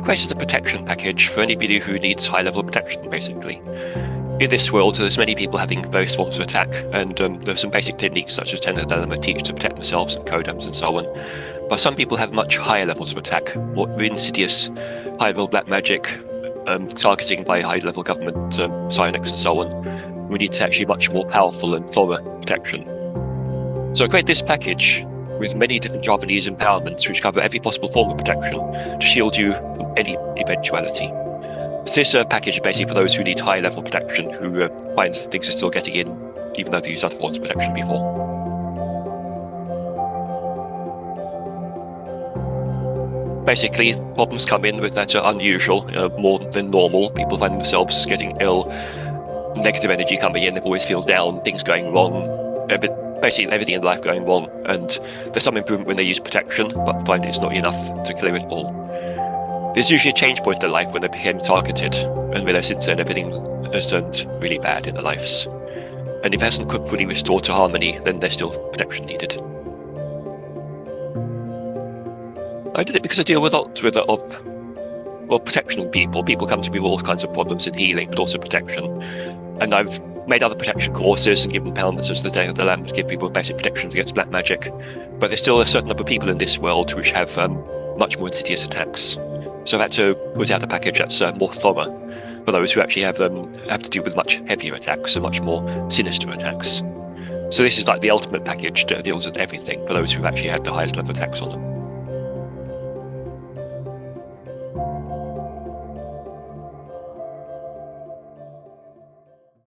created a protection package for anybody who needs high-level protection, basically. In this world, there's many people having various forms of attack, and there's some basic techniques such as Tanaga Dalam teach to protect themselves and codems and so on. But some people have much higher levels of attack, more insidious, high-level black magic, targeting by high-level government psionics and so on. We need actually much more powerful and thorough protection. So I create this package with many different Javanese empowerments which cover every possible form of protection to shield you from any eventuality. This package is basically for those who need high-level protection, who find things are still getting in, even though they used other forms of protection before. Basically, problems come in with that are unusual, more than normal. People find themselves getting ill, negative energy coming in, they always feel down, things going wrong, basically everything in life going wrong, and there's some improvement when they use protection, but find it's not enough to clear it all. There's usually a change point in their life when they became targeted, and realize since then everything has turned really bad in their lives. And if it hasn't fully restored to harmony, then there's still protection needed. I did it because I deal with lots of protection people. People come to me with all kinds of problems in healing, but also protection. And I've made other protection courses and given empowerments as the Tanaga Dalam to give people basic protection against black magic. But there's still a certain number of people in this world which have much more insidious attacks. So I've had to put out a package that's more thorough for those who actually have to deal with much heavier attacks and much more sinister attacks. So this is like the ultimate package that deals with everything for those who actually have the highest level attacks on them.